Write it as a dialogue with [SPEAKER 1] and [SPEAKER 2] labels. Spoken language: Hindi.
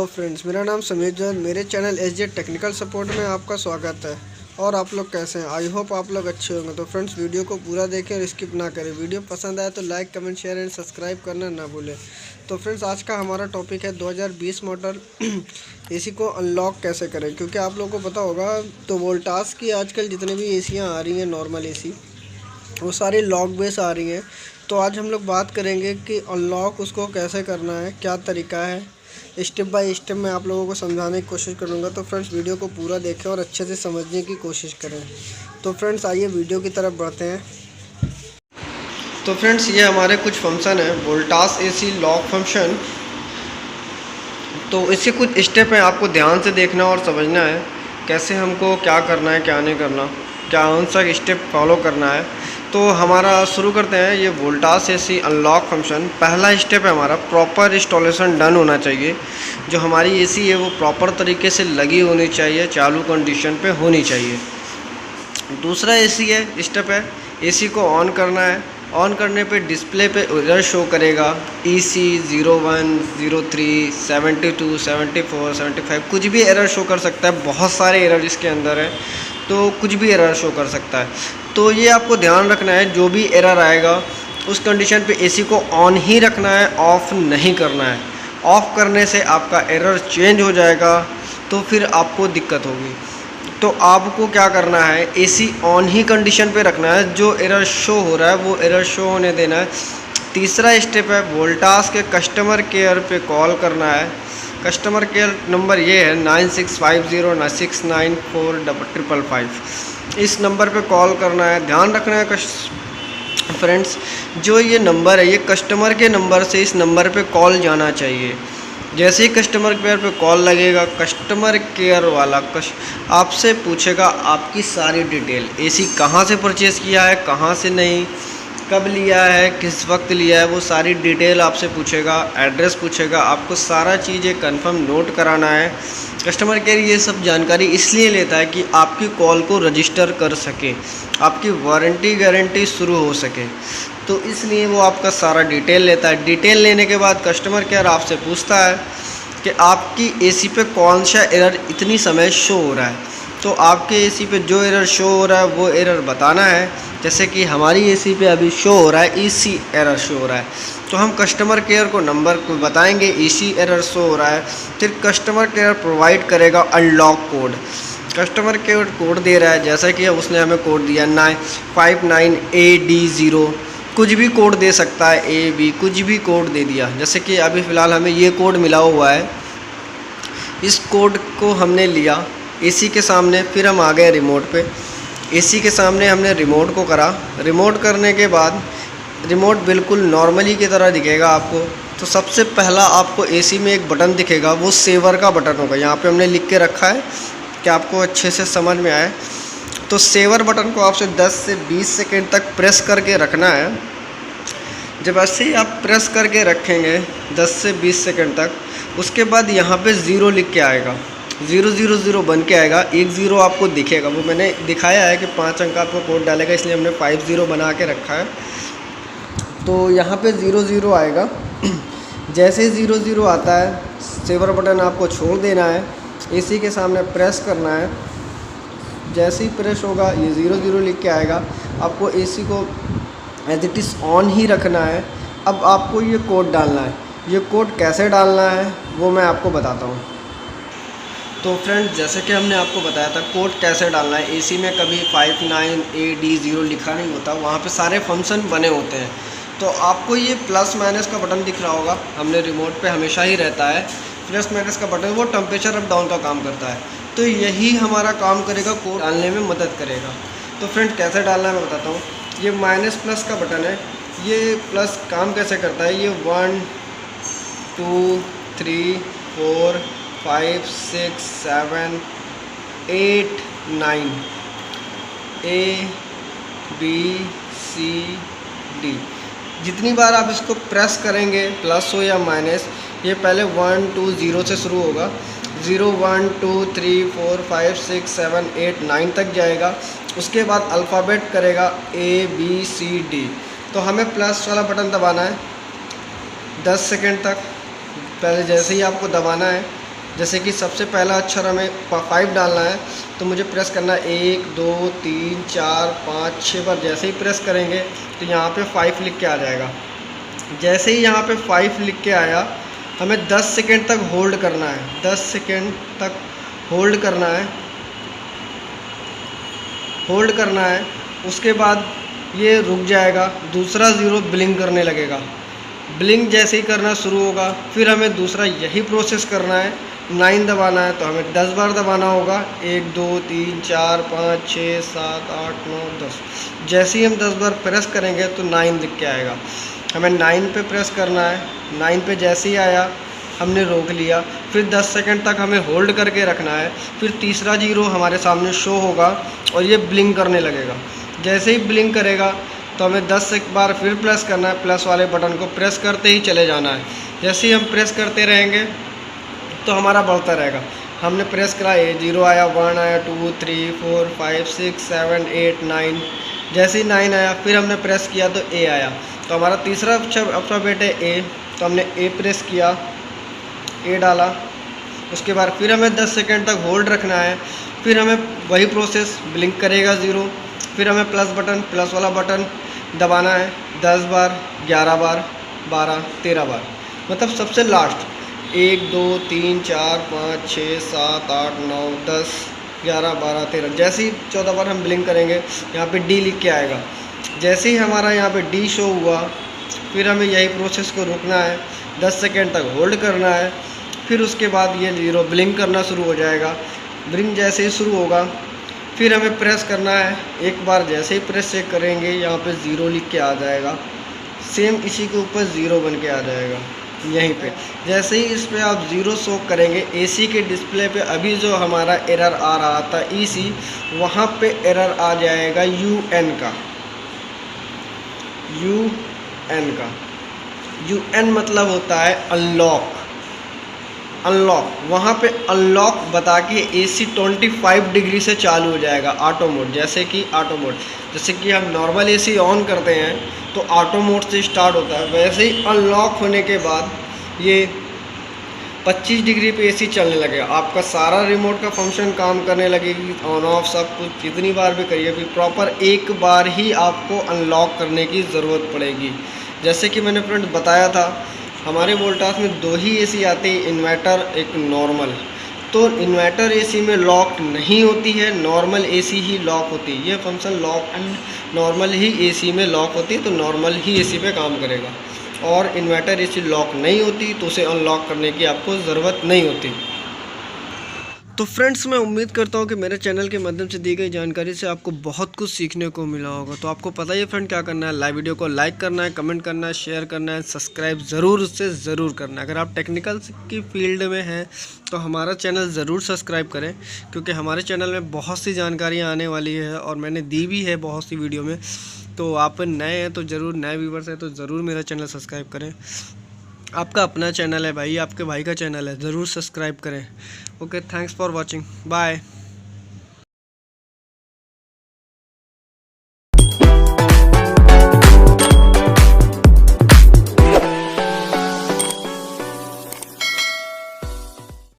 [SPEAKER 1] हेलो फ्रेंड्स, मेरा नाम समीर जैन। मेरे चैनल एसजे टेक्निकल सपोर्ट में आपका स्वागत है। और आप लोग कैसे हैं? आई होप आप लोग अच्छे होंगे। तो फ्रेंड्स, वीडियो को पूरा देखें और स्किप ना करें। वीडियो पसंद आए तो like, comment, share and subscribe करना ना भूलें। तो फ्रेंड्स, आज का हमारा टॉपिक है 2020 मॉडल एसी को अनलॉक कैसे करें। क्योंकि आप लोगों को पता होगा तो वोल्टास की आजकल जितने भी एसियाँ आ रही हैं, नॉर्मल एसी, वो सारी लॉक बेस आ रही हैं। तो आज हम लोग बात करेंगे कि अनलॉक उसको कैसे करना है, क्या तरीका है। स्टेप बाय स्टेप मैं आप लोगों को समझाने की कोशिश करूंगा। तो फ्रेंड्स, वीडियो को पूरा देखें और अच्छे से समझने की कोशिश करें। तो फ्रेंड्स, आइए वीडियो की तरफ बढ़ते हैं। तो फ्रेंड्स, ये हमारे कुछ फंक्शन है, वोल्टास एसी लॉक फंक्शन। तो इसके कुछ स्टेप हैं, आपको ध्यान से देखना और समझना है कैसे हमको क्या करना है, क्या नहीं करना, कौन सा स्टेप फॉलो करना है। तो हमारा शुरू करते हैं। ये वोल्टास एसी अनलॉक फंक्शन, पहला स्टेप है हमारा प्रॉपर इंस्टॉलेशन डन होना चाहिए। जो हमारी एसी है वो प्रॉपर तरीके से लगी होनी चाहिए, चालू कंडीशन पे होनी चाहिए। दूसरा एसी है स्टेप है, एसी को ऑन करना है। ऑन करने पे डिस्प्ले पे एरर शो करेगा, EC 01, 03, 72, 74, 75, कुछ भी एरर शो कर सकता है। बहुत सारे एरर इसके अंदर है, तो कुछ भी एरर शो कर सकता है। तो ये आपको ध्यान रखना है, जो भी एरर आएगा उस कंडीशन पे एसी को ऑन ही रखना है, ऑफ़ नहीं करना है। ऑफ़ करने से आपका एरर चेंज हो जाएगा, तो फिर आपको दिक्कत होगी। तो आपको क्या करना है, एसी ऑन ही कंडीशन पे रखना है। जो एरर शो हो रहा है वो एरर शो होने देना है। तीसरा स्टेप है वोल्टास के कस्टमर केयर पे कॉल करना है। कस्टमर केयर नंबर ये है 9650694555। इस नंबर पे कॉल करना है। ध्यान रखना है फ्रेंड्स, जो ये नंबर है ये कस्टमर के नंबर से इस नंबर पे कॉल जाना चाहिए। जैसे ही कस्टमर केयर पे कॉल लगेगा, कस्टमर केयर वाला आपसे पूछेगा आपकी सारी डिटेल, एसी कहाँ से परचेज़ किया है, कहाँ से नहीं, कब लिया है, किस वक्त लिया है, वो सारी डिटेल आपसे पूछेगा। एड्रेस पूछेगा, आपको सारा चीज़ें कंफर्म नोट कराना है। कस्टमर केयर ये सब जानकारी इसलिए लेता है कि आपकी कॉल को रजिस्टर कर सके, आपकी वारंटी गारंटी शुरू हो सके। तो इसलिए वो आपका सारा डिटेल लेता है। डिटेल लेने के बाद कस्टमर केयर आपसे पूछता है कि आपकी एसी पे कौन सा एरर इतनी समय शो हो रहा है। तो आपके एसी पे जो एरर शो हो रहा है वो एरर बताना है। जैसे कि हमारी एसी पे अभी शो हो रहा है EC एरर शो हो रहा है, तो हम कस्टमर केयर को नंबर को बताएंगे EC एरर शो हो रहा है। फिर कस्टमर केयर प्रोवाइड करेगा unlock code. Customer care code दे रहा है, जैसा कि उसने हमें कोड दिया 59AD0, कुछ भी कोड दे सकता है, AB, कुछ भी कोड दे दिया। जैसे कि अभी फ़िलहाल हमें ये कोड मिला हुआ है, इस कोड को हमने लिया एसी के सामने। फिर हम आ गए रिमोट पे। एसी के सामने हमने रिमोट को करा। रिमोट करने के बाद रिमोट बिल्कुल नॉर्मली की तरह दिखेगा आपको। तो सबसे पहला आपको एसी में एक बटन दिखेगा, वो सेवर का बटन होगा। यहाँ पे हमने लिख के रखा है कि आपको अच्छे से समझ में आए। तो सेवर बटन को आपसे 10 से 20 सेकेंड तक प्रेस करके रखना है। जब ऐसे ही आप प्रेस करके रखेंगे 10 से 20 सेकेंड तक, उसके बाद यहाँ पे 0 लिख के आएगा, 000 बन के आएगा। 10 आपको दिखेगा, वो मैंने दिखाया है कि 5 अंक आपको कोड डालेगा, इसलिए हमने 50 बना के रखा है। तो यहाँ पे 00 आएगा। जैसे ही 00 आता है, सेवर बटन आपको छोड़ देना है, एसी के सामने प्रेस करना है। जैसे ही प्रेस होगा ये 00 लिख के आएगा। आपको एसी को एज इट इज़ ऑन ही रखना है। अब आपको ये कोड डालना है। ये कोड कैसे डालना है वो मैं आपको बताता हूँ। तो फ्रेंड्स, जैसे कि हमने आपको बताया था कोड कैसे डालना है। एसी में कभी 59AD0 लिखा नहीं होता, वहाँ पे सारे फंक्शन बने होते हैं। तो आपको ये प्लस माइनस का बटन दिख रहा होगा, हमने रिमोट पे हमेशा ही रहता है प्लस माइनस का बटन, वो टेम्परेचर अप डाउन का काम करता है। तो यही हमारा काम करेगा, कोड डालने में मदद करेगा। तो फ्रेंड्स, कैसे डालना है मैं बताता हूँ। ये माइनस प्लस का बटन है, ये प्लस काम कैसे करता है। ये 1 2 3 4 5 6 7 8 9 ABCD। जितनी बार आप इसको प्रेस करेंगे, प्लस हो या माइनस, ये पहले 1 2 0 से शुरू होगा, 0 1 2 3 4 5 6 7 8 9 तक जाएगा। उसके बाद अल्फ़ाबेट करेगा ABCD। तो हमें प्लस वाला बटन दबाना है 10 सेकेंड तक। पहले जैसे ही आपको दबाना है जैसे कि सबसे पहला अक्षर हमें 5 डालना है, तो मुझे प्रेस करना है 1 2 3 4 5 6 बार। जैसे ही प्रेस करेंगे तो यहाँ पे 5 लिख के आ जाएगा। जैसे ही यहाँ पे 5 लिख के आया, हमें 10 सेकेंड तक होल्ड करना है, 10 सेकेंड तक होल्ड करना है, होल्ड करना है। उसके बाद ये रुक जाएगा, दूसरा ज़ीरो ब्लिंक करने लगेगा। ब्लिंक जैसे ही करना शुरू होगा, फिर हमें दूसरा यही प्रोसेस करना है। 9 दबाना है तो हमें 10 बार दबाना होगा, 1 2 3 4 5 6 7 8 9 10। जैसे ही हम 10 बार प्रेस करेंगे तो 9 लिख के आएगा। हमें 9 पे प्रेस करना है। 9 पे जैसे ही आया हमने रोक लिया, फिर 10 सेकंड तक हमें होल्ड करके रखना है। फिर तीसरा जीरो हमारे सामने शो होगा और ये ब्लिंक करने लगेगा। जैसे ही ब्लिंक करेगा तो हमें 10 बार फिर प्रेस करना है, प्लस वाले बटन को प्रेस करते ही चले जाना है। जैसे ही हम प्रेस करते रहेंगे तो हमारा बढ़ता रहेगा। हमने प्रेस करा, 0 आया, 1 आया, 2 3 4 5 6 7 8 9। जैसे ही 9 आया फिर हमने प्रेस किया तो ए आया, तो हमारा तीसरा अल्फ़ाबेट है ए, तो हमने ए प्रेस किया, ए डाला। उसके बाद फिर हमें 10 सेकंड तक होल्ड रखना है। फिर हमें वही प्रोसेस, ब्लिंक करेगा ज़ीरो, फिर हमें प्लस वाला बटन दबाना है 10 बार, 11 बार, 12 13 बार, मतलब सबसे लास्ट 1 2 3 4 5 6 7 8 9 10 11 12 13। जैसे ही 14 बार हम ब्लिंक करेंगे यहाँ पे डी लिख के आएगा। जैसे ही हमारा यहाँ पे डी शो हुआ, फिर हमें यही प्रोसेस को रुकना है, 10 सेकेंड तक होल्ड करना है। फिर उसके बाद ये ज़ीरो ब्लिंक करना शुरू हो जाएगा। ब्लिंक जैसे ही शुरू होगा फिर हमें प्रेस करना है एक बार। जैसे ही प्रेस चेक करेंगे यहाँ पे ज़ीरो लिख के आ जाएगा, सेम इसी के ऊपर ज़ीरो बन के आ जाएगा यहीं पे। जैसे ही इस पर आप ज़ीरो शो करेंगे, एसी के डिस्प्ले पे अभी जो हमारा एरर आ रहा था ईसी, वहाँ पे एरर आ जाएगा यूएन का। यूएन मतलब होता है अनलॉक। वहाँ पे अनलॉक बता के एसी 25 डिग्री से चालू हो जाएगा, ऑटो मोड। जैसे कि हम नॉर्मल एसी ऑन करते हैं तो ऑटो मोड से स्टार्ट होता है, वैसे ही अनलॉक होने के बाद ये 25 डिग्री पे एसी चलने लगेगा। आपका सारा रिमोट का फंक्शन काम करने लगेगी, ऑन ऑफ सब कुछ। जितनी बार भी करिए, फिर प्रॉपर एक बार ही आपको अनलॉक करने की ज़रूरत पड़ेगी। जैसे कि मैंने फ्रेंड्स बताया था, हमारे वोल्टास में 2 ही एसी आते हैं, इन्वर्टर एक नॉर्मल। तो इन्वर्टर एसी में लॉक नहीं होती है, नॉर्मल एसी ही लॉक होती है। ये function lock and normal he AC में लॉक होती है, तो नॉर्मल ही एसी पे काम करेगा। और इन्वर्टर एसी लॉक नहीं होती तो उसे अनलॉक करने की आपको ज़रूरत नहीं होती। तो फ्रेंड्स, मैं उम्मीद करता हूँ कि मेरे चैनल के माध्यम से दी गई जानकारी से आपको बहुत कुछ सीखने को मिला होगा। तो आपको पता ही है फ्रेंड क्या करना है, लाइव वीडियो को लाइक करना है, कमेंट करना है, शेयर करना है, सब्सक्राइब ज़रूर करना है। अगर आप टेक्निकल की फील्ड में हैं तो हमारा चैनल ज़रूर सब्सक्राइब करें, क्योंकि हमारे चैनल में बहुत सी जानकारियाँ आने वाली है और मैंने दी भी है बहुत सी वीडियो में। तो आप नए हैं तो ज़रूर, नए व्यूवर्स हैं तो ज़रूर मेरा चैनल सब्सक्राइब करें। आपका अपना चैनल है भाई, आपके भाई का चैनल है, ज़रूर सब्सक्राइब करें। Okay, thanks for watching, bye.